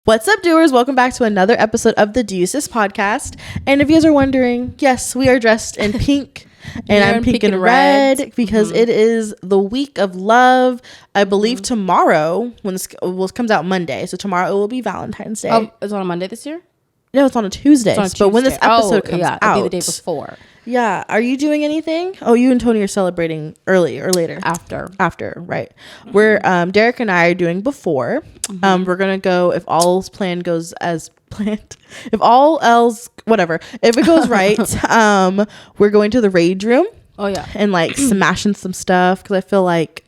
What's up, doers? Welcome back to another episode of the S3E6 podcast. And if you guys are wondering, yes, we are dressed in pink. And I'm pink and red because it is the week of love. I believe tomorrow, when this comes out Monday, so tomorrow it will be Valentine's Day. Oh, it's on a Monday this year? No, it's on a Tuesday. But when this episode comes out, it'll be the day before. Yeah. Are you doing anything? Oh, you and Tony are celebrating early or later? After, right. We're Derek and I are doing before. We're gonna go if all's plan goes as planned. If all else, whatever. If it goes right, we're going to the rage room. Oh yeah. And like smashing some stuff because I feel like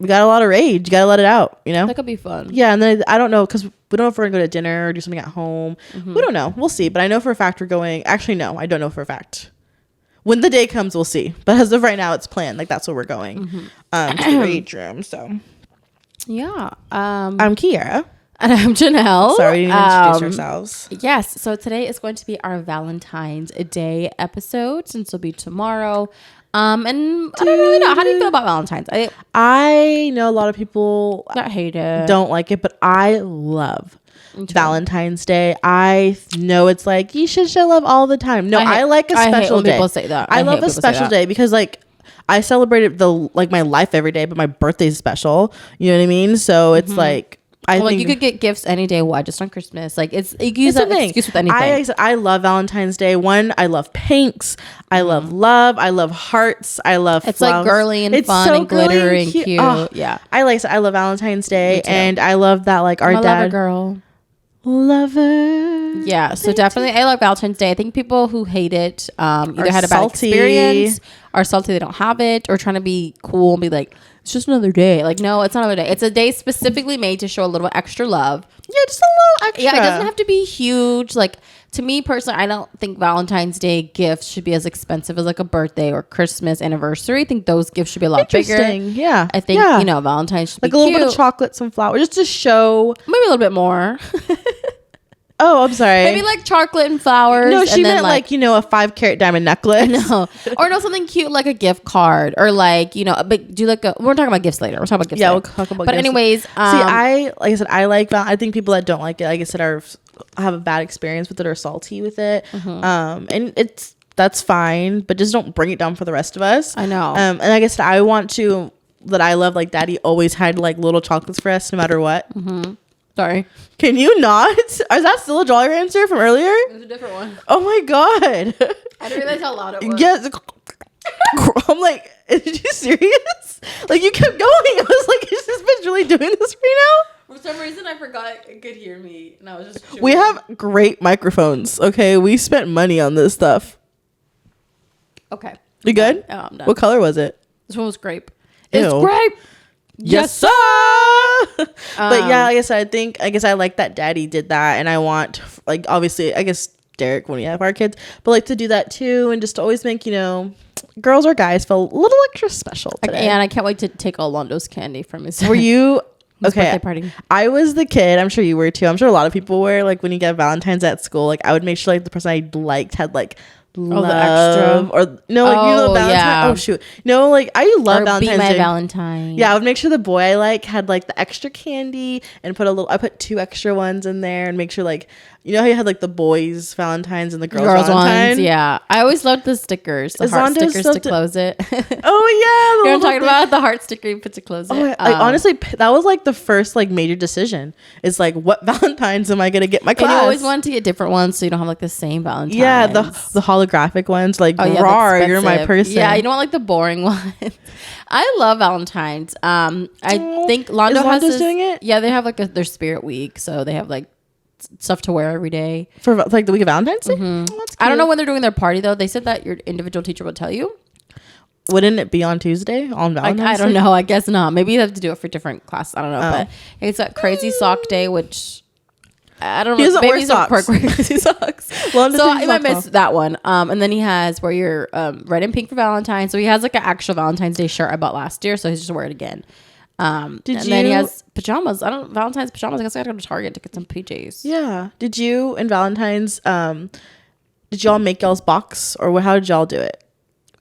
we got a lot of rage. You gotta let it out, you know? That could be fun. Yeah, and then I don't know because we don't know if we're gonna go to dinner or do something at home. We don't know. We'll see. But I know for a fact we're going. Actually, no, I don't know for a fact. When the day comes, we'll see. But as of right now, it's planned. Like that's where we're going to the rage room. So yeah. I'm Kiara. And I'm Janelle. Sorry, we didn't introduce ourselves. Yes. So today is going to be our Valentine's Day episode, since it'll be tomorrow. And I don't really know. How do you feel about Valentine's? I know a lot of people that hate it, don't like it, but I love Valentine's Day. I know it's like you should show love all the time. No, I like a special day. People say that. I love a special day because like I celebrated my life every day, but my birthday's special. You know what I mean? So it's like. I think you could get gifts any day. Why just on Christmas? Like you can use that excuse with anything. I love Valentine's Day. I love pinks. I love love. I love hearts. I love. It's flowers. like girly and fun and glittery and cute. Oh, yeah, I love Valentine's Day, and I love that like our dad. Lover. Yeah, so definitely I like Valentine's Day. I think people who hate it either had a bad salty. experience, are salty they don't have it, or trying to be cool and be like, it's just another day. Like, no, it's not another day. It's a day specifically made to show a little extra love. Yeah, just a little extra. Yeah, it doesn't have to be huge. Like, to me personally, I don't think Valentine's Day gifts should be as expensive as like a birthday or Christmas anniversary. I think those gifts should be a lot bigger. Yeah. I think, Valentine's should like be a little cute. bit of chocolate, some flowers, just to show. Maybe a little bit more. Oh, I'm sorry. Maybe like chocolate and flowers. No, she meant like a 5-carat diamond necklace. No, or no, something cute like a gift card, or like do like we're talking about gifts later. We're talking about gifts. Yeah, later. we'll talk about. But gifts. Anyways, I think people that don't like it, like I said, have a bad experience with it or salty with it. And that's fine, but just don't bring it down for the rest of us. I know. And like I said, I love like Daddy always had like little chocolates for us no matter what. Sorry. Can you not? Is that still a Jolly Rancher from earlier? It was a different one. Oh my god. I didn't realize how loud it was. Yes. I'm like, is you serious? Like you kept going. I was like, is this bitch really doing this right now? For some reason I forgot it could hear me, and I was just chewing. We have great microphones. Okay, we spent money on this stuff. Okay. You good? Oh, I'm done. What color was it? This one was grape. Ew. It's grape. Yes, sir. But yeah, I guess I like that Daddy did that, and I want like obviously I guess Derek when we have our kids, but like to do that too, and just to always make girls or guys feel a little extra special today. And I can't wait to take all Londo's candy from his. Were you? Okay, birthday party. I was the kid. I'm sure you were too. I'm sure a lot of people were. Like when you get Valentine's at school, like I would make sure like the person I liked had like love the extra, or no, like you love Valentine. Yeah. Oh shoot, no, like I love or Valentine's be my Day. Valentine. Yeah, I would make sure the boy I like had like the extra candy and I put 2 extra ones in there and make sure like how you had like the boys Valentines and the girls Valentine? Ones. Yeah, I always loved the stickers, the heart stickers to close it. Oh yeah, you know what I'm talking about? The heart sticker you put to close it. Like honestly, that was like the first like major decision. It's like what Valentines am I gonna get my class? And you always wanted to get different ones so you don't have like the same Valentines. Yeah, the holographic ones. Like rawr, you're my person. Yeah, you don't want like the boring ones. I love Valentine's. I think Londo has doing it. Yeah, they have like their spirit week, so they have like stuff to wear every day for like the week of Valentine's Day. Oh, that's cute. I don't know when they're doing their party though. They said that your individual teacher will tell you. Wouldn't it be on Tuesday on Valentine's Day? I don't know. I guess not. Maybe you have to do it for different classes. I don't know. But it's that crazy sock day, which I don't know. He doesn't wear socks. Crazy socks. So I might miss that one. And then he has where you're red and pink for Valentine's. So he has like an actual Valentine's Day shirt I bought last year. So he's just wear it again. Then he has pajamas. Valentine's pajamas. I guess I gotta go to Target to get some PJs. Yeah. Did you and Valentine's did y'all make y'all's box or how did y'all do it?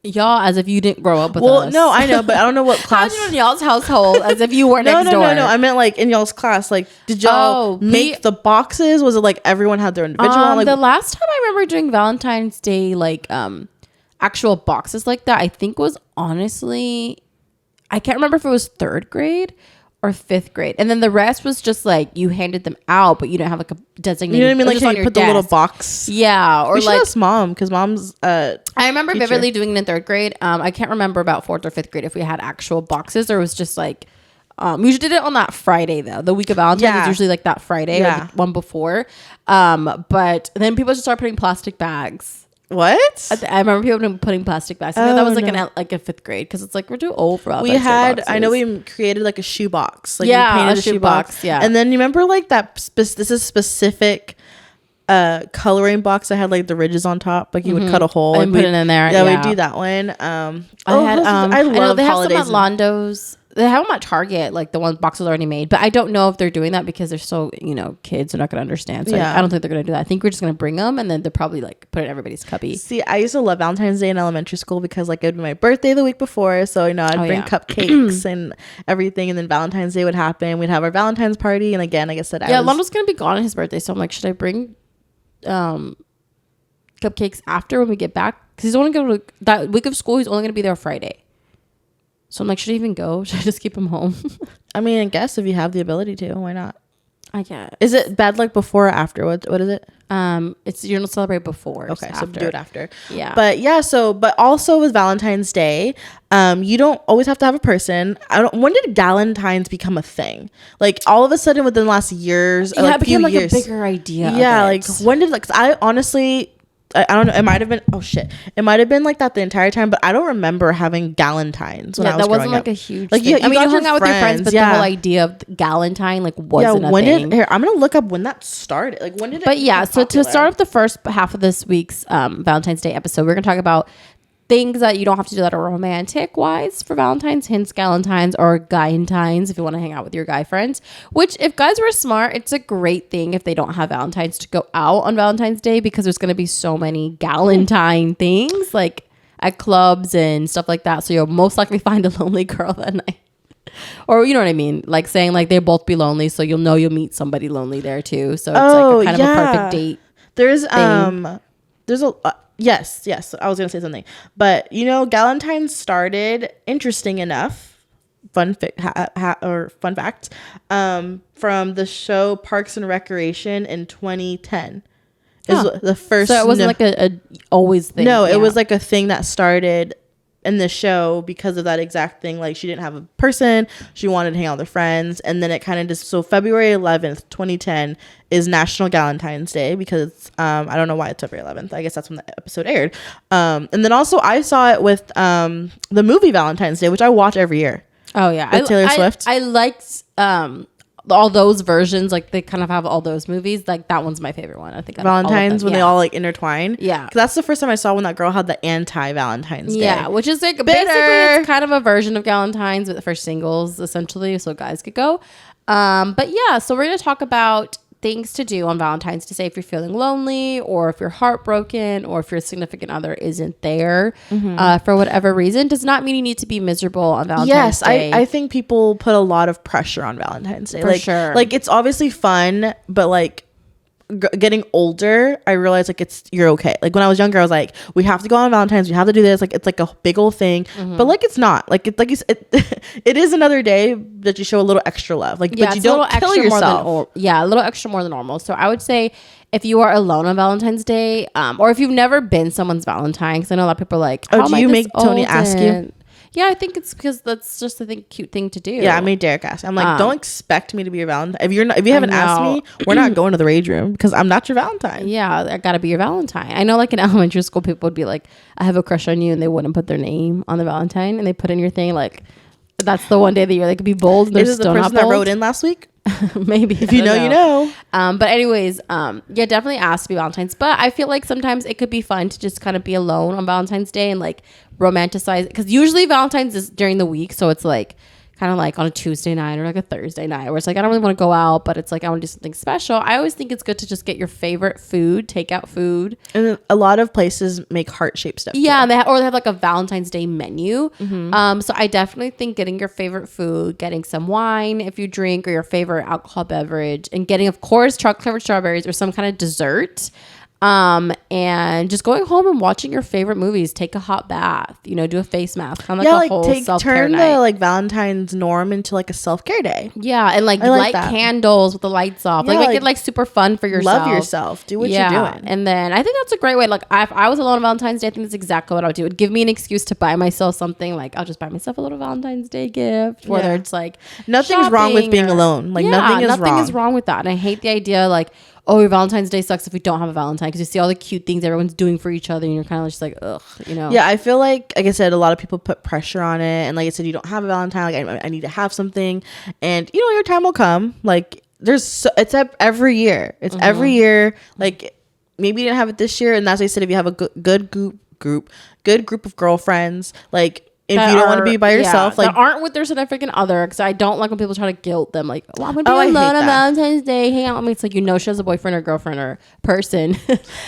Y'all, as if you didn't grow up with us. Well, no, I know, but I don't know what class. How'd you in y'all's household as if you weren't next door? No. I meant like in y'all's class. Like, did y'all make the boxes? Was it like everyone had their individual one? Like, the last time I remember doing Valentine's Day, like actual boxes like that, I think was honestly, I can't remember if it was 3rd grade or 5th grade, and then the rest was just like you handed them out, but you didn't have like a designated. You know what I mean? Like you put the little box. Yeah, or we like ask mom because mom's. I remember vividly doing it in 3rd grade. I can't remember about 4th or 5th grade if we had actual boxes or it was just like. We usually did it on that Friday though. The week of Valentine's is usually like that Friday or the one before. But then people just start putting plastic bags. What? I remember people putting plastic bags. I think that was like a 5th grade because it's like we're too old for all. We had. I know we created like a shoe box. Like we painted a shoe box. Yeah, and then you remember like that. This is specific. Coloring box that had like the ridges on top. Like you would cut a hole and put it in there. Yeah, we'd do that one. I love they holidays. Have some at Londo's. They have them at Target, like the one boxes already made. But I don't know if they're doing that because they're so, kids are not going to understand. So I don't think they're going to do that. I think we're just going to bring them and then they're probably like put it in everybody's cubby. See, I used to love Valentine's Day in elementary school because like it would be my birthday the week before. So, I'd bring cupcakes and everything. And then Valentine's Day would happen. We'd have our Valentine's party. And again, like I said, Londo's going to be gone on his birthday. So I'm like, should I bring cupcakes after when we get back? Because he's only going to, that week of school, he's only going to be there Friday. So I'm like, should I even go? Should I just keep him home? I mean, I guess if you have the ability to, why not? I guess. Is it bad luck before or after? What is it? It's you're gonna celebrate before. Okay, so do it after. Yeah. But but also with Valentine's Day, you don't always have to have a person. When did Galentines become a thing? Like all of a sudden within the last years, it became like a bigger idea. Yeah, like when did like? 'Cause I honestly. I don't know. It might have been. Oh shit! It might have been like that the entire time, but I don't remember having Galentines when I was that wasn't growing like up. A huge. Like thing. you hung out with your friends, but the whole idea of Galentine like wasn't a thing. Here, I'm gonna look up when that started. Like when did it? But so to start off the first half of this week's Valentine's Day episode, we're gonna talk about things that you don't have to do that are romantic wise for Valentine's, hence Galentines or Guyentines if you want to hang out with your guy friends. Which if guys were smart, it's a great thing if they don't have Valentine's to go out on Valentine's Day because there's going to be so many Galentine things like at clubs and stuff like that. So you'll most likely find a lonely girl that night. Or you know what I mean? Like saying like they both be lonely, so you'll meet somebody lonely there too. So it's like a kind of a perfect date. There's Yes, I was gonna say something, but Galentine started, interesting enough, fun fact, from the show Parks and Recreation in 2010 is the first. So it wasn't like a always thing. No, it was like a thing that started in the show because of that exact thing. Like she didn't have a person, she wanted to hang out with her friends, and then it kind of just. So February 11th 2010 is National Galentine's Day because I don't know why it's February 11th. I guess that's when the episode aired. And then also I saw it with the movie Valentine's Day, which I watch every year. Oh yeah, with Taylor Swift. I liked all those versions. Like they kind of have all those movies. Like that one's my favorite one. I think Valentine's when they all like intertwine. Yeah, because that's the first time I saw when that girl had the anti-Valentine's Day. Yeah, which is like basically it's kind of a version of Galentine's but for singles essentially, so guys could go. But yeah, so we're gonna talk about things to do on Valentine's to say if you're feeling lonely or if you're heartbroken or if your significant other isn't there for whatever reason. Does not mean you need to be miserable on Valentine's Day. I think people put a lot of pressure on Valentine's Day. For sure. Like it's obviously fun, but like getting older, I realized like you're okay. Like when I was younger, I was like, we have to go on Valentine's, we have to do this. Like it's like a big old thing, but like it's not. Like it, like you said, it is another day that you show a little extra love. Like, but you don't kill yourself. A little extra more than normal. So I would say if you are alone on Valentine's Day, or if you've never been someone's Valentine, because I know a lot of people are like, oh, do you make Tony ask you? Yeah, I think it's because that's just a cute thing to do. Yeah, I made Derek ask. I'm like, don't expect me to be your Valentine. If you haven't asked me, we're not going to the rage room because I'm not your Valentine. Yeah, I gotta be your Valentine. I know, like in elementary school, people would be like, I have a crush on you, and they wouldn't put their name on the Valentine, and they put in your thing like, that's the one day that you're like, be bold. And they're Is it still the person not bold. that wrote in last week? Maybe if you know, you know. But anyways, yeah, definitely ask to be Valentine's. But I feel like sometimes it could be fun to just kind of be alone on Valentine's Day and like romanticize, because usually Valentine's is during the week, so it's like kind of like on a Tuesday night or like a Thursday night where it's like I don't really want to go out, but it's like I want to do something special, I always think it's good to just get your favorite food, takeout food. And a lot of places make heart-shaped stuff. Yeah, they have like a Valentine's Day menu. So I definitely think getting your favorite food, getting some wine if you drink, or your favorite alcohol beverage, and getting, of course, chocolate-covered strawberries or some kind of dessert. And just going home and watching your favorite movies, take a hot bath, do a face mask, kind of like a whole self-care turn night. the like Valentine's norm into like a self-care day. Yeah, and like light candles with the lights off. Yeah, like make it like super fun for yourself. Love yourself. Do what you're doing. And then I think that's a great way. Like if I was alone on Valentine's Day, I think that's exactly what I would do. It would give me an excuse to buy myself something. Like I'll just buy myself a little Valentine's Day gift. Whether it's like nothing's wrong with being alone. Like nothing is wrong with that. And I hate the idea like, oh, your Valentine's Day sucks if we don't have a Valentine, because you see all the cute things everyone's doing for each other and you're kind of just like, ugh, Yeah, I feel like I said, a lot of people put pressure on it. And like I said, you don't have a Valentine. Like I need to have something. And your time will come. Like it's every year. It's every year. Like maybe you didn't have it this year. And that's why I said, if you have a good group of girlfriends, like if you don't want to be by yourself, like that aren't with their significant other, because I don't like when people try to guilt them, like, well, I'm gonna be alone on Valentine's Day, hang out with me. It's like, she has a boyfriend or girlfriend or person.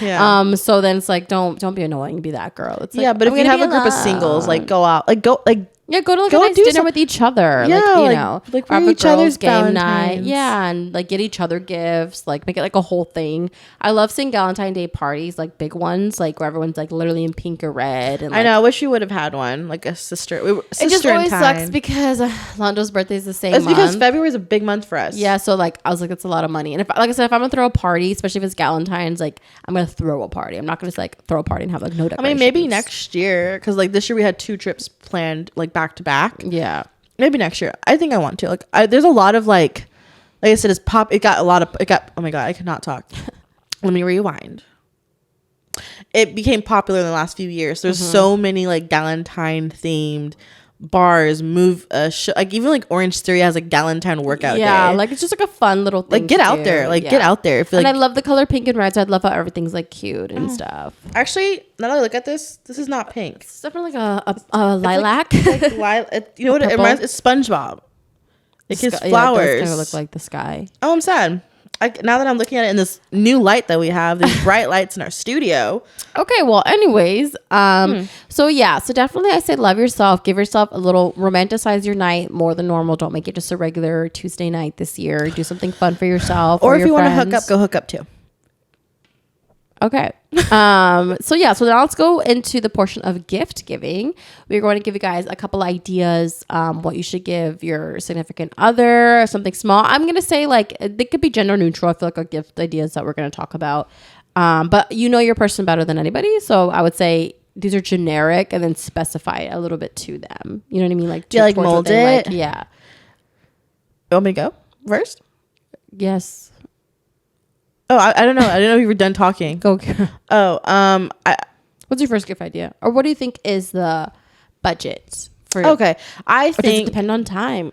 Yeah. So then it's like, don't be annoying, be that girl. It's like, but if you have a group of singles, like go out, like go like. Yeah, go to like a nice dinner with each other. Yeah, like have each other's game Valentines. night. Yeah, and like get each other gifts. Like make it like a whole thing. I love seeing Valentine's Day parties, like big ones, like where everyone's like literally in pink or red. And I know. I wish we would have had one, like a sister. It just always sucks because Londo's birthday is the same month. It's because February is a big month for us. Yeah, so like I was like, it's a lot of money. And if, like I said, if I'm gonna throw a party, especially if it's Valentine's, like I'm gonna throw a party. I'm not gonna just like throw a party and have like no decorations. I mean, maybe next year, because like this year we had 2 trips planned like back to back. Yeah, maybe next year. I think I want to. Like, there's a lot of like I said, it got. Oh my god, I cannot talk. Let me rewind. It became popular in the last few years. There's so many like Valentine themed bars, like even like Orange Theory has like Valentine workout day. Like it's just like a fun little thing. Like get out there. Get out there. And I love the color pink and red, so I love how everything's like cute and stuff. Actually, now that I look at this is not pink. It's definitely like a lilac. You know what it reminds? It's SpongeBob. It gives flowers. It does kind of look like the sky. Oh, I'm sad. Now that I'm looking at it in this new light that we have, these bright lights in our studio. Okay, well, anyways, so definitely I say love yourself, give yourself a little, romanticize your night more than normal. Don't make it just a regular Tuesday night this year. Do something fun for yourself or if you want to hook up, go hook up too. Okay. So then let's go into the portion of gift giving. We're going to give you guys a couple ideas what you should give your significant other, something small. I'm going to say like they could be gender neutral. I feel like our gift ideas that we're going to talk about. But your person better than anybody. So I would say these are generic and then specify a little bit to them. You know what I mean? Like, like mold it? Like, yeah. You want me to go first? Yes. Oh, I don't know. I didn't know you were done talking. Go. Oh, what's your first gift idea? Or what do you think is the budget for? Okay, I think. Or does it depend on time?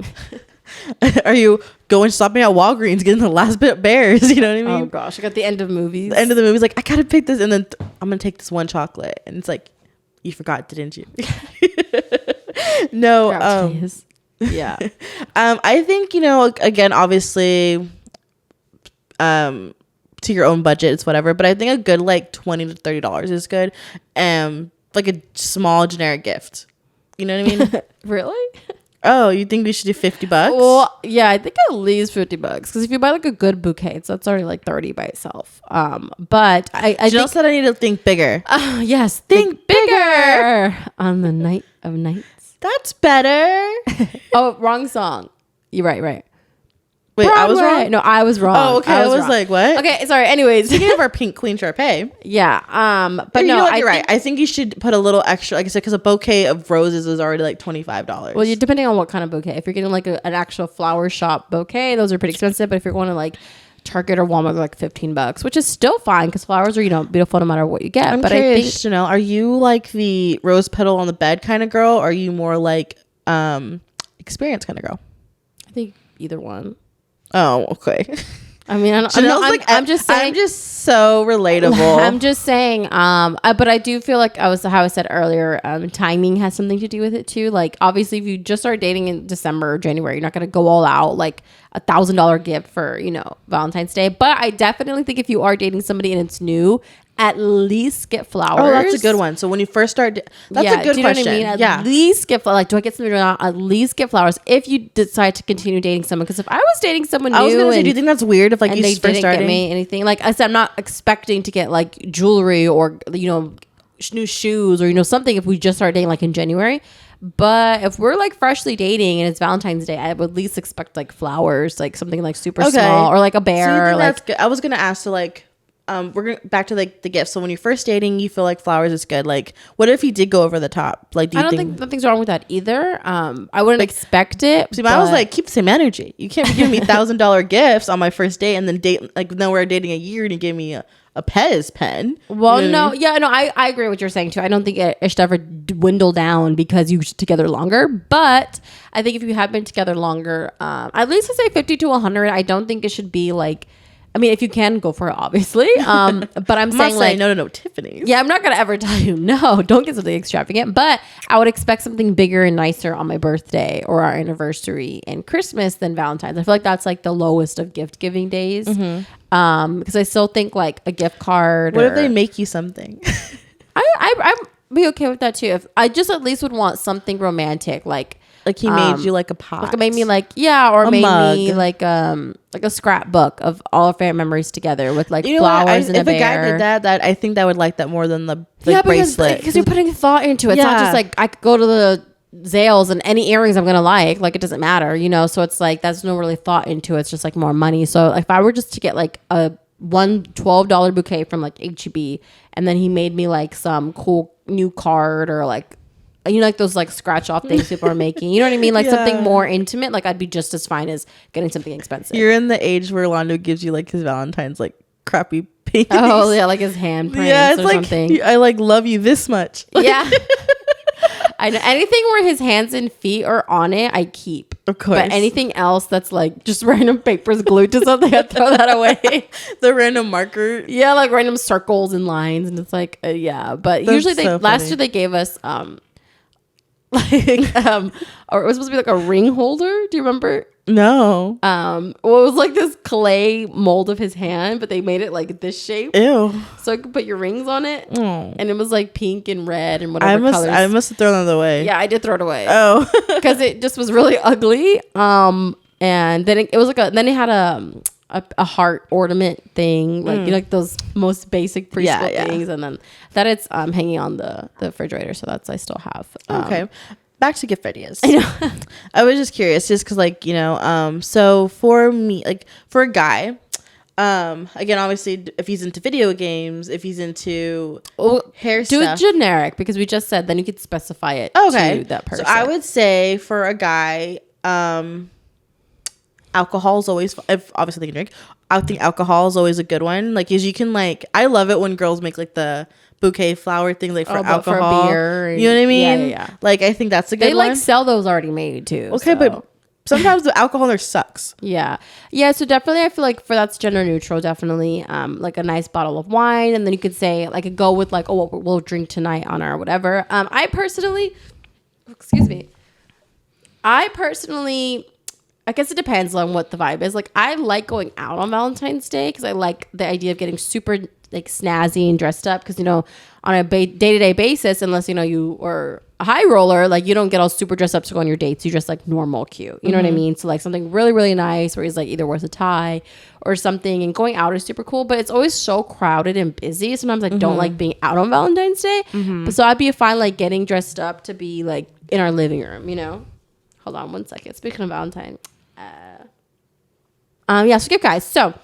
Are you going shopping at Walgreens, getting the last bit of bears? You know what I mean? Oh gosh, I got the end of movies. The end of the movie's like, I gotta pick this, and then I'm gonna take this one chocolate, and it's like, you forgot, didn't you? No. Yeah. I think again, obviously, to your own budget, it's whatever, but I think a good like $20 to $30 is good. Like a small generic gift, you know what I mean? Really? Oh, you think we should do $50? Well, yeah, I think at least $50 because if you buy like a good bouquet, that's already like 30 by itself. But I Janelle said I need to think bigger. Yes, think bigger on the night of nights. That's better. Oh, wrong song. You're right. Wait, I was wrong? No, I was wrong. Oh, okay. I was like, what? Okay, sorry. Anyways. Speaking of our pink Queen Sharpay. Yeah. But no, you're right. I think you should put a little extra, like I said, because a bouquet of roses is already like $25. Well, depending on what kind of bouquet. If you're getting like an actual flower shop bouquet, those are pretty expensive. But if you're going to like Target or Walmart, they're like $15, which is still fine because flowers are, beautiful no matter what you get. I'm curious, Janelle, are you like the rose petal on the bed kind of girl? Or are you more like experience kind of girl? I think either one. Oh, okay. I mean, I'm just saying. I'm just so relatable. I'm just saying. But I do feel like how I said earlier, timing has something to do with it too. Like, obviously, if you just start dating in December or January, you're not gonna go all out like $1,000 gift for Valentine's Day. But I definitely think if you are dating somebody and it's new, at least get flowers. Oh, that's a good one. So when you first start, that's a good question. What I mean? At least get flowers. Like, do I get something or not? At least get flowers if you decide to continue dating someone. Because if I was dating someone new, I was gonna say, do you think that's weird if like you they first didn't get me anything? Like I said, I'm not expecting to get like jewelry or new shoes or something if we just start dating like in January. But if we're like freshly dating and it's Valentine's Day, I would at least expect like flowers, like something like super small or like a bear. So you think like that's good? I was gonna ask, so like we're going back to like the gifts. So when you're first dating, you feel like flowers is good. Like, what if he did go over the top? Like, do you think nothing's wrong with that either? I wouldn't expect it. See, I was like, keep the same energy. You can't be giving me $1,000 gifts on my first date and then then we're dating a year and you give me a Pez pen. Well, I agree with what you're saying too. I don't think it should ever dwindle down because you're together longer. But I think if you have been together longer, at least I say 50 to 100. I don't think it should be like. I mean, if you can, go for it, obviously. But I'm saying like no, Tiffany's. Yeah, I'm not gonna ever tell you no. Don't get something extravagant. But I would expect something bigger and nicer on my birthday or our anniversary and Christmas than Valentine's. I feel like that's like the lowest of gift giving days. Because I still think like a gift card. What if they make you something? I'd be okay with that too. If I just at least would want something romantic, like he made you like a pot, like made me or made mug. Me like a scrapbook of all our favorite memories together with like flowers and a bear. If a guy did that I think that would like that more than the bracelet because you're putting thought into it. It's not just like I could go to the Zales and any earrings I'm gonna like it doesn't matter, so it's like that's no really thought into it. It's just like more money. So if I were just to get like a $12 bouquet from like HEB and then he made me like some cool new card or like like those like scratch off things people are making, you know what I mean, like something more intimate, like I'd be just as fine as getting something expensive. You're in the age where Londo gives you like his Valentine's like crappy paintings. Oh yeah, like his handprints or like, something. I like love you this much. Yeah. I know anything where his hands and feet are on it, I keep. Of course. But anything else that's like just random papers glued to something, I throw that away. The random marker. Yeah, like random circles and lines, and it's like But that's usually last year they gave us or it was supposed to be like a ring holder. Do you remember? No. Well, it was like this clay mold of his hand, but they made it like this shape. Ew. So I could put your rings on it. And it was like pink and red and whatever colors. I must have thrown it away. Yeah, I did throw it away. Oh. Because it just was really ugly. And then it was like then it had a heart ornament thing, like like those most basic preschool things, and then that it's hanging on the refrigerator, so that's I still have. Okay, back to gift ideas. I know. I was just curious, just because like so for me, like for a guy, again, obviously, if he's into video games, if he's into hair stuff, do it generic because we just said then you could specify it to that person. So I would say for a guy, alcohol is always, if obviously they can drink, I think alcohol is always a good one. Like, is you can like, I love it when girls make like the bouquet flower thing, like for alcohol, for beer, you know what I mean? Yeah. Like, I think that's a good one. They like sell those already made too. Okay, but sometimes the alcohol there sucks. Yeah. So definitely, I feel like for that's gender neutral. Definitely, like a nice bottle of wine, and then you could say like go with like, oh, we'll drink tonight on our whatever. I personally, I guess it depends on what the vibe is. Like, I like going out on Valentine's Day because I like the idea of getting super like snazzy and dressed up because on a day-to-day basis, unless you are a high roller, like you don't get all super dressed up to go on your dates. You dress like normal cute, you know what I mean? So like something really, really nice where he's like either wears a tie or something, and going out is super cool, but it's always so crowded and busy. Sometimes I don't like being out on Valentine's Day. But so I'd be fine like getting dressed up to be like in our living room, Hold on one second. Speaking of Valentine. So gift guys. So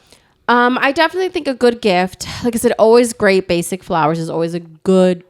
I definitely think a good gift, like I said, always great basic flowers is always a good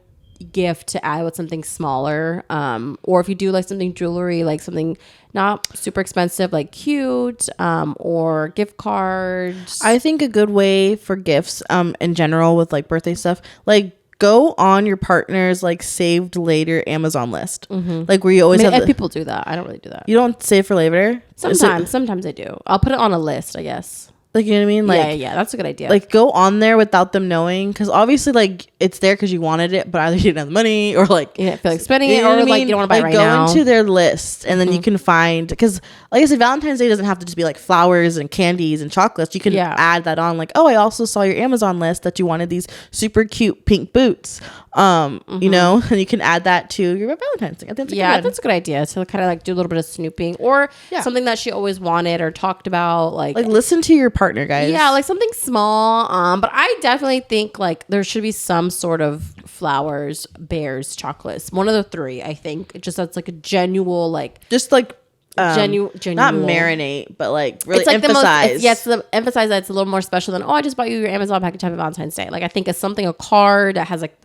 gift to add with something smaller. Or if you do like something jewelry, like something not super expensive, like cute, or gift cards. I think a good way for gifts in general with like birthday stuff, like go on your partner's like saved later Amazon list. Like where you always have people do that. I don't really do that. You don't save for later? Sometimes I do. I'll put it on a list, I guess. Like, you know what I mean? Like, yeah, that's a good idea. Like, go on there without them knowing, because obviously, like, it's there because you wanted it, but either you didn't have the money, or like you didn't feel like spending it, or like you don't want to buy it right now. Go into their list, and then you can find, because like I said, Valentine's Day doesn't have to just be like flowers and candies and chocolates. You can add that on, like, oh, I also saw your Amazon list that you wanted these super cute pink boots. You know, and you can add that to your Valentine's Day. That's a good idea. So kind of like do a little bit of snooping, or something that she always wanted or talked about, like listen to your partner, guys. Yeah, like something small. But I definitely think like there should be some sort of flowers, bears, chocolates. One of the three, I think. It just that's like a genuine, like just like genuine, not marinate, but like really it's like emphasize. Emphasize that it's a little more special than, oh, I just bought you your Amazon package, Happy Valentine's Day. Like I think it's something, a card that has like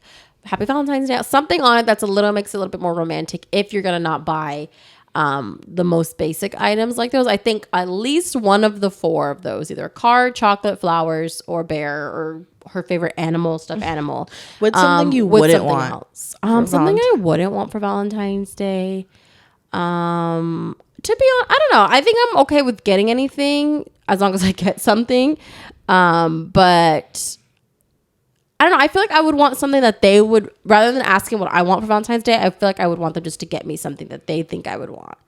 Happy Valentine's Day, something on it that's makes it a little bit more romantic. If you're gonna not buy the most basic items like those, I think at least one of the four of those, either a card, chocolate, flowers, or bear, or her favorite animal, stuffed animal. What's something you wouldn't want? Else. Something I wouldn't want for Valentine's Day. To be honest, I don't know. I think I'm okay with getting anything as long as I get something. But I don't know. I feel like I would want something that they would, rather than asking what I want for Valentine's Day, I feel like I would want them just to get me something that they think I would want.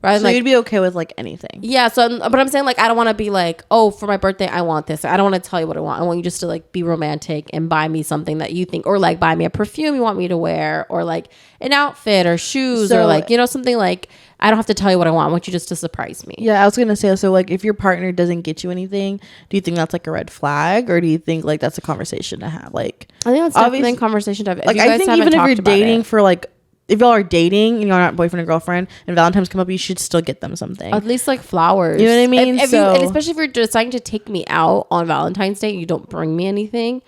Rather so than you'd be okay with like anything. Yeah. So, but I'm saying like, I don't want to be like, oh, for my birthday, I want this. I don't want to tell you what I want. I want you just to like be romantic and buy me something that you think, or like buy me a perfume you want me to wear, or like an outfit or shoes, or like, you know, something like, I don't have to tell you what I want. I want you just to surprise me. Yeah, I was going to say, so like if your partner doesn't get you anything, do you think that's like a red flag, or do you think like that's a conversation to have? Like, I think that's definitely a conversation to have. Like, I think even if you're dating for like, if y'all are dating and you're not boyfriend and girlfriend and Valentine's come up, you should still get them something. At least like flowers. You know what I mean? And especially if you're deciding to take me out on Valentine's Day, you don't bring me anything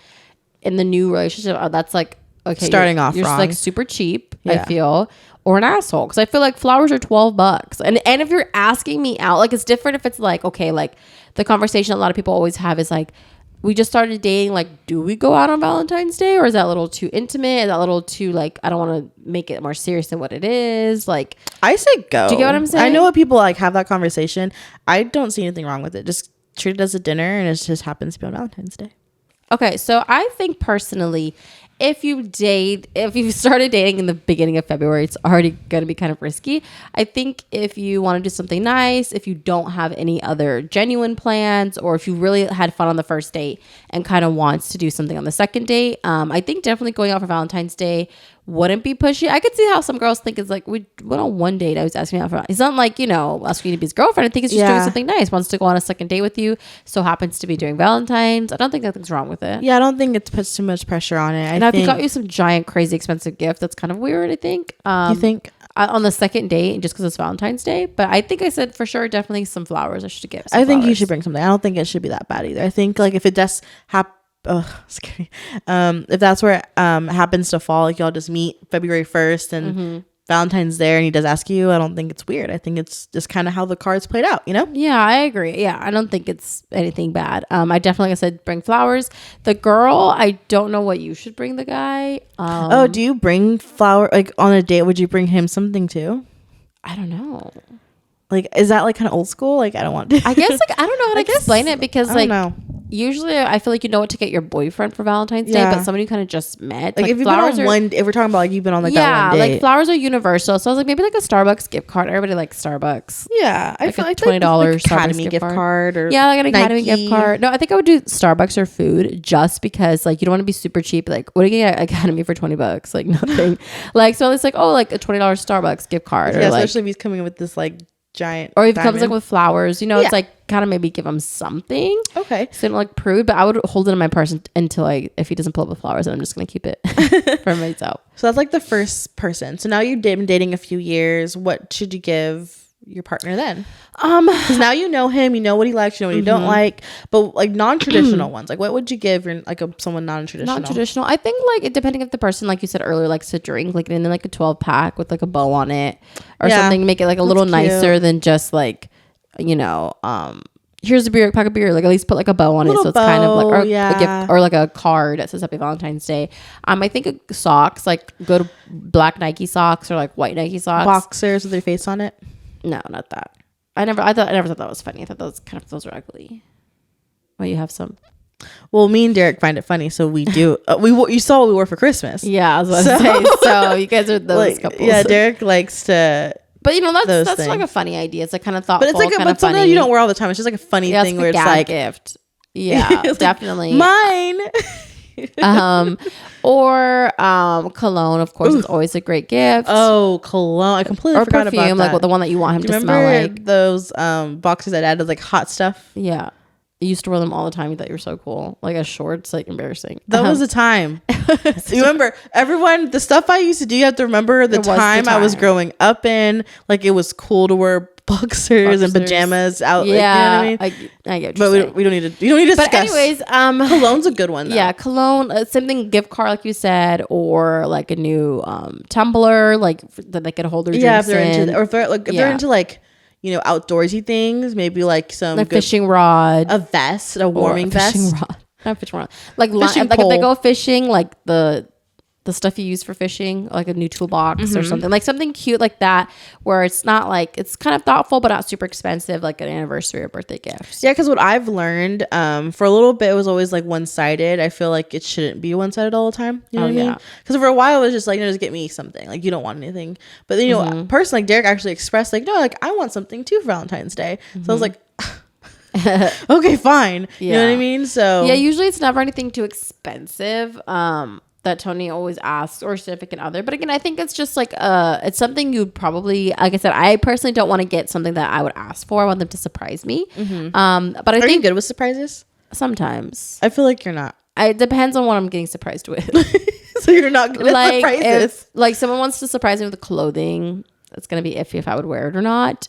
in the new relationship. That's like, okay, starting off you're wrong. Just like super cheap, I feel, or an asshole. Because I feel like flowers are $12. And if you're asking me out, like it's different if it's like, okay, like the conversation a lot of people always have is like, we just started dating, like, do we go out on Valentine's Day, or is that a little too intimate? Is that a little too, like, I don't want to make it more serious than what it is? Like, I say go. Do you get what I'm saying? I know what people like have that conversation. I don't see anything wrong with it. Just treat it as a dinner, and it just happens to be on Valentine's Day. Okay, so I think personally, if you started dating in the beginning of February, it's already going to be kind of risky. I think if you want to do something nice, if you don't have any other genuine plans, or if you really had fun on the first date and kind of wants to do something on the second date, I think definitely going out for Valentine's Day wouldn't be pushy. I could see how some girls think it's like, we went on one date, I was asking me out for, it's not like, you know, asking you to be his girlfriend. I think it's just doing something nice, wants to go on a second date with you, so happens to be doing Valentine's. I don't think nothing's wrong with it. Yeah, I don't think it puts too much pressure on it. And if he got you some giant crazy expensive gift, that's kind of weird, I think. You think? On the second date, just because it's Valentine's Day. But I think I said for sure, definitely some flowers I should get. I think you should bring something. I don't think it should be that bad either. I think like if it does happen, scary. If that's where it happens to fall, like y'all just meet February 1st and Valentine's there and he does ask you, I don't think it's weird. I think it's just kind of how the cards played out, you know? Yeah, I agree. Yeah, I don't think it's anything bad. I definitely, like I said, bring flowers. The girl, I don't know what you should bring the guy. Do you bring flower, like on a date, would you bring him something too? I don't know. Like, is that like kind of old school? Like, I don't want to. I guess like, I don't know how to explain it, because like, know. Usually I feel like you know what to get your boyfriend for Valentine's Day, but somebody you kind of just met. Like if you've flowers been on one, if we're talking about like you've been on like that one date. Like flowers are universal. So I was like, maybe like a Starbucks gift card. Everybody likes Starbucks. Yeah, I feel like $20 like Academy gift card or like an Academy gift card. No, I think I would do Starbucks or food, just because like you don't want to be super cheap. Like what are you getting at Academy for $20? Like nothing. Like so it's like, oh, like a $20 Starbucks gift card. Yeah, or like, especially if he's coming with this like giant, or if it comes like with flowers, you know, it's like kind of maybe give him something. Okay, so like prude, but I would hold it in my purse until if he doesn't pull up with flowers, and I'm just gonna keep it for myself. So that's like the first person. So now you've been dating a few years. What should you give your partner then? Because now you know him, you know what he likes, you know what he don't like. But like non-traditional ones, like what would you give your like someone non-traditional? Non-traditional, I think like depending if the person, like you said earlier, likes to drink, like in like a 12-pack with like a bow on it or something, make it like a little nicer than just like, you know, here's a pack of beer, like at least put like a bow on it, so it's kind of like, or a gift, or like a card that says Happy Valentine's Day. I think socks, like go to black Nike socks or like white Nike socks, boxers with their face on it. No, not that. I never thought that was funny. I thought those were ugly. Well, you have some. Well, me and Derek find it funny, so we do. You saw what we wore for Christmas. Yeah, I was about to say. So you guys are those couples. Yeah, Derek likes to. But that's like a funny idea. It's like kind of thoughtful. But it's like something that you don't wear all the time. It's just like a funny thing where it's like gift. Yeah, definitely. Mine. Or cologne, of course. It's always a great gift. Oh, cologne! I completely forgot perfume, about that. like the one that you want him to smell like. Those boxes that added like hot stuff? Yeah, you used to wear them all the time. You thought you were so cool, like as shorts, like embarrassing. That was a time. You remember everyone? The stuff I used to do. You have to remember the time I was growing up in. Like it was cool to wear boxers and pajamas out. Yeah, like, you know what I mean? I get. But we don't need to. You don't need to discuss. But anyways, cologne's a good one. Though. Yeah, cologne. Something gift card, like you said, or like a new tumbler, like that they could hold their drinks. Yeah, if they're into, or if they're into like, you know, outdoorsy things, maybe like some like fishing rod, a vest, a warming vest, rod. Not fishing rod, like if they go fishing, like the stuff you use for fishing, like a new toolbox or something, like something cute like that, where it's not like, it's kind of thoughtful but not super expensive, like an anniversary or birthday gift. Yeah, because what I've learned for a little bit, it was always like one-sided. I feel like it shouldn't be one-sided all the time. You know what I mean? Because for a while it was just like, just get me something. Like you don't want anything. But then, you know, personally, like Derek actually expressed like, no, like I want something too for Valentine's Day. So I was like, okay, fine. You know what I mean? So yeah, usually it's never anything too expensive. That Tony always asks, or significant other. But again, I think it's just like it's something you'd probably, like I said, I personally don't want to get something that I would ask for. I want them to surprise me. But I think you good with surprises? Sometimes I feel like you're not. It depends on what I'm getting surprised with. So you're not good at surprises. If someone wants to surprise me with clothing, it's gonna be iffy if I would wear it or not.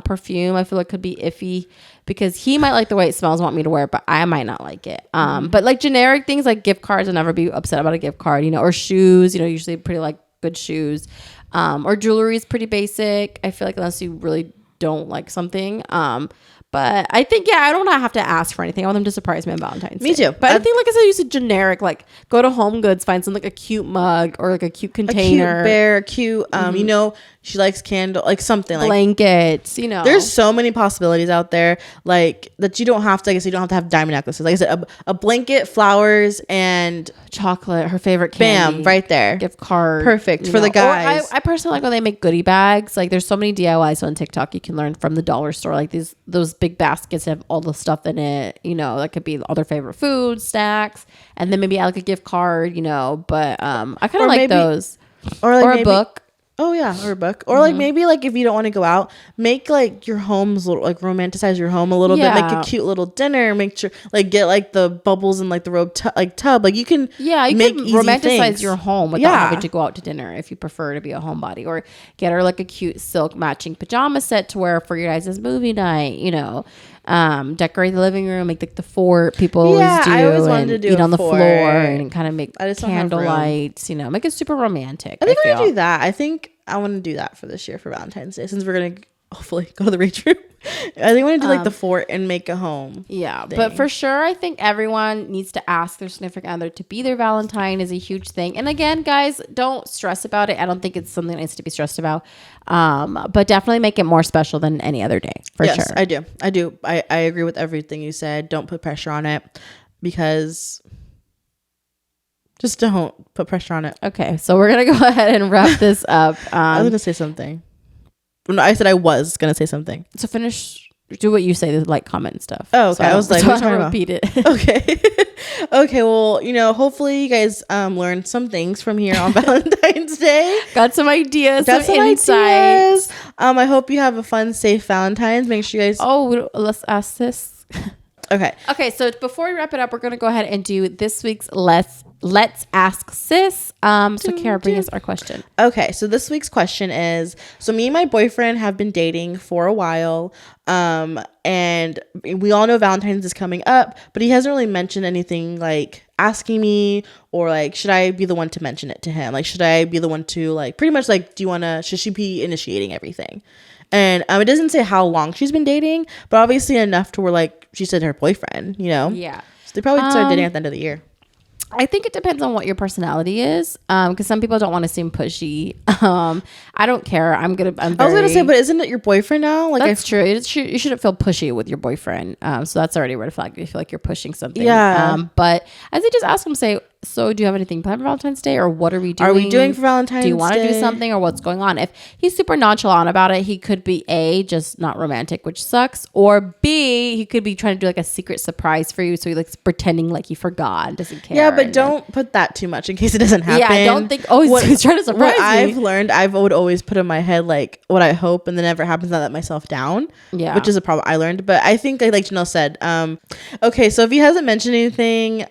Perfume, I feel like could be iffy because he might like the way it smells and want me to wear it, but I might not like it. But like generic things like gift cards, I'll never be upset about a gift card, you know, or shoes, you know, usually pretty like good shoes. Or jewelry is pretty basic. I feel like unless you really don't like something. But I think, yeah, I don't have to ask for anything. I want them to surprise me on Valentine's Day. Me too. But I think, like I said, use a generic, like go to Home Goods, find something like a cute mug or like a cute container. A cute bear, a cute, you know, she likes candle, like something like blankets, you know. There's so many possibilities out there, like that you don't have to, I guess you don't have to have diamond necklaces. Like I said, a blanket, flowers, and chocolate, her favorite candy. Bam, right there. Gift card. Perfect for the guys. I personally like when they make goodie bags. Like there's so many DIYs on TikTok you can learn from the dollar store. Like those big baskets have all the stuff in it, you know, that could be all their favorite food, snacks, and then maybe add like a gift card, you know, but I kind of like those. Or a book. Oh yeah, or a book, or like maybe like if you don't want to go out, make like your home's little, like romanticize your home a little bit, make a cute little dinner, make sure like get like the bubbles in like the robe tub, like you can make romanticize your home without having to go out to dinner if you prefer to be a homebody, or get her like a cute silk matching pajama set to wear for your guys' movie night, you know. Decorate the living room, make like the fort people always do. I always wanted to do eat on the floor and kind of make candle lights, you know, make it super romantic. I think I'm gonna do that. I think I want to do that for this year for Valentine's Day, since we're gonna hopefully go to the Rage Room. I think I want to do like the fort and make a home. Yeah, thing. But for sure, I think everyone needs to ask their significant other to be their Valentine is a huge thing. And again, guys, don't stress about it. I don't think it's something that needs to be stressed about. But definitely make it more special than any other day. For sure. I do. I agree with everything you said. Don't put pressure on it, because just don't put pressure on it. Okay, so we're gonna go ahead and wrap this up. I was gonna say something. No, I said I was gonna say something. So do what you say, the like, comment and stuff. Oh, okay. So I was like, I'm gonna repeat it. Okay. Okay. Well, you know, hopefully you guys learned some things from here on Valentine's Day. Got some ideas, some insights. I hope you have a fun, safe Valentine's. Make sure you guys. Oh, let's ask this. Okay. So before we wrap it up, we're gonna go ahead and do this week's Let's Ask Sis. So Kara, bring us our question. Okay, so this week's question is, so me and my boyfriend have been dating for a while, and we all know Valentine's is coming up, but he hasn't really mentioned anything like asking me, or like, should I be the one to mention it to him? Like, should I be the one to, like, pretty much like, should she be initiating everything? And it doesn't say how long she's been dating, but obviously enough to where, like, she said her boyfriend, you know? Yeah. So they probably started dating at the end of the year. I think it depends on what your personality is. Because some people don't want to seem pushy. I don't care. I was gonna say, but isn't it your boyfriend now? Like, that's true. You shouldn't feel pushy with your boyfriend. So that's already a red flag. You feel like you're pushing something. Yeah. But I think just ask him, say, so do you have anything planned for Valentine's Day, or what are we doing? Are we doing for Valentine's Day? Do you want to do something, or what's going on? If he's super nonchalant about it, he could be A, just not romantic, which sucks, or B, he could be trying to do like a secret surprise for you, so he like pretending like he forgot and doesn't care. Yeah, but don't put that too much in case it doesn't happen. Yeah, I don't think he's trying to surprise me. I've learned, I would always put in my head like what I hope, and then never happens. I let myself down. Yeah, which is a problem I learned. But I think like Janelle said, okay, so if he hasn't mentioned anything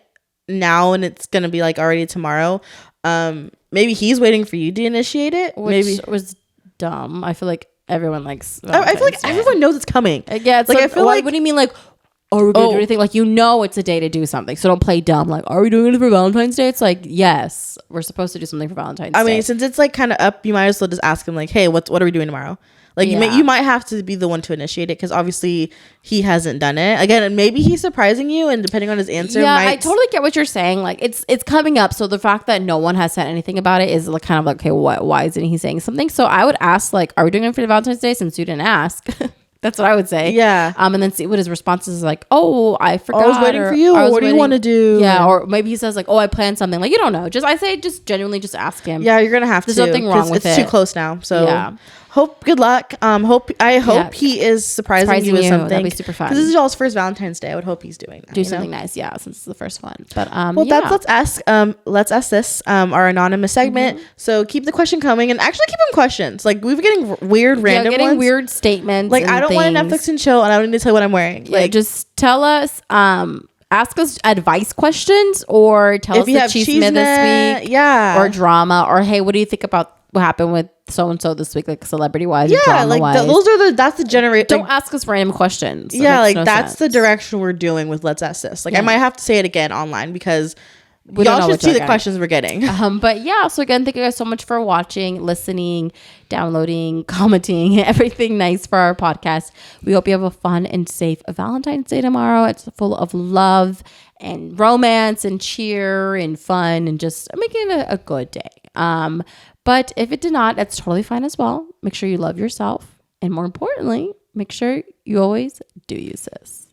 now and it's gonna be like already tomorrow, maybe he's waiting for you to initiate it, which was dumb. I feel like everyone likes I feel like everyone knows it's coming. Yeah, it's like I feel like, what do you mean, like, are we gonna do anything? Like, it's a day to do something, so don't play dumb. Like, are we doing it for Valentine's Day? It's like, yes, we're supposed to do something for Valentine's Day. I mean, since it's like kind of up, you might as well just ask him like, hey, what are we doing tomorrow? Like, you might have to be the one to initiate it, because obviously he hasn't done it. Again, maybe he's surprising you, and depending on his answer, I totally get what you're saying. Like, it's coming up, so the fact that no one has said anything about it is like kind of like, okay, why isn't he saying something? So I would ask, like, are we doing it for Valentine's Day, since you didn't ask? That's what I would say. Yeah. And then see what his response is, like, oh, I forgot. I was waiting for you. Or what do you want to do? Yeah. Or maybe he says like, oh, I planned something. Like, you don't know. Just genuinely just ask him. Yeah, you're going to have to. There's nothing wrong with it. It's too close now. So yeah. Good luck. I hope he is surprising you with something. That'd be super fun. This is y'all's first Valentine's Day. I would hope he's doing that. Do something nice, yeah, since it's the first one. But let's ask this our anonymous segment. Mm-hmm. So keep the question coming, and actually keep them questions. Like, we've been getting weird random ones. Weird statements. Like, I don't want to Netflix and chill, and I don't need to tell you what I'm wearing. Yeah, like, just tell us. Ask us advice questions, or tell us the chisme this week. Yeah, or drama, or hey, what do you think about what happened with so and so this week, like celebrity wise? Yeah, like that's the generation. Don't ask us random questions. Yeah, like that's the direction we're doing with Let's Ask This. Like, I might have to say it again online, because y'all should see the questions we're getting. But yeah, so again, thank you guys so much for watching, listening, downloading, commenting, everything nice for our podcast. We hope you have a fun and safe Valentine's Day tomorrow. It's full of love and romance and cheer and fun, and just making it a good day. But if it did not, that's totally fine as well. Make sure you love yourself, and more importantly, make sure you always do you, sis.